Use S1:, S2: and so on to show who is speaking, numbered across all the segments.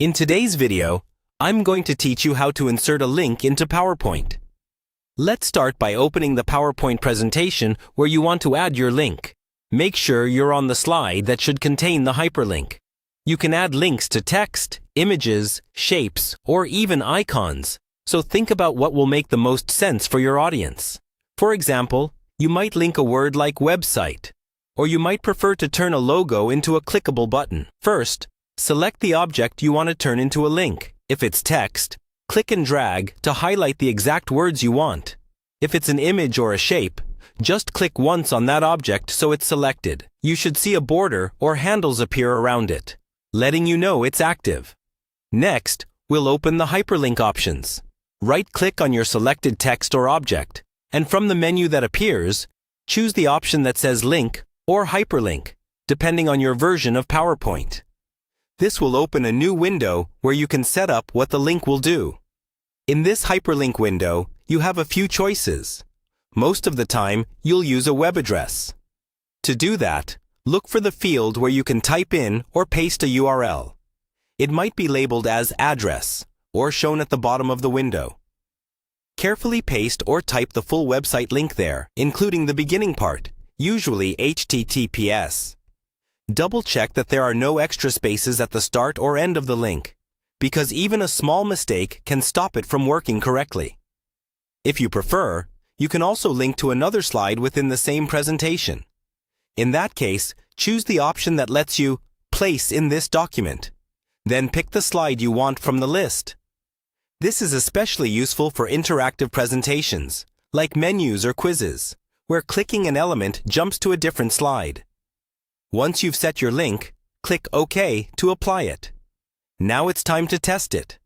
S1: In today's video, I'm going to teach you how to insert a link into PowerPoint. Let's start by opening the PowerPoint presentation where you want to add your link. Make sure you're on the slide that should contain the hyperlink. You can add links to text, images, shapes, or even icons, so think about what will make the most sense for your audience. For example, you might link a word like website, or you might prefer to turn a logo into a clickable button. First, select the object you want to turn into a link. If it's text, click and drag to highlight the exact words you want. If it's an image or a shape, just click once on that object so it's selected. You should see a border or handles appear around it, letting you know it's active. Next, we'll open the hyperlink options. Right-click on your selected text or object, and from the menu that appears, choose the option that says Link or Hyperlink, depending on your version of PowerPoint. This will open a new window where you can set up what the link will do. In this hyperlink window, you have a few choices. Most of the time, you'll use a web address. To do that, look for the field where you can type in or paste a URL. It might be labeled as address or shown at the bottom of the window. Carefully paste or type the full website link there, including the beginning part, usually HTTPS. Double-check that there are no extra spaces at the start or end of the link, because even a small mistake can stop it from working correctly. If you prefer, you can also link to another slide within the same presentation. In that case, choose the option that lets you place in this document. Then pick the slide you want from the list. This is especially useful for interactive presentations, like menus or quizzes, where clicking an element jumps to a different slide. Once you've set your link, click OK to apply it. Now it's time to test it.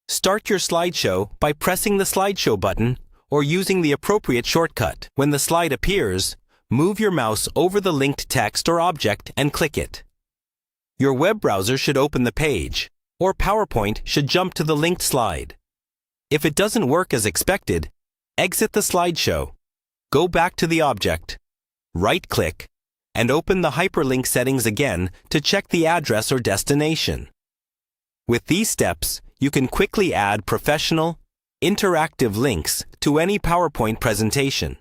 S1: Start your slideshow by pressing the slideshow button or using the appropriate shortcut. When the slide appears, move your mouse over the linked text or object and click it. Your web browser should open the page, or PowerPoint should jump to the linked slide. If it doesn't work as expected, exit the slideshow, go back to the object, right-click, and open the hyperlink settings again to check the address or destination. With these steps, you can quickly add professional, interactive links to any PowerPoint presentation.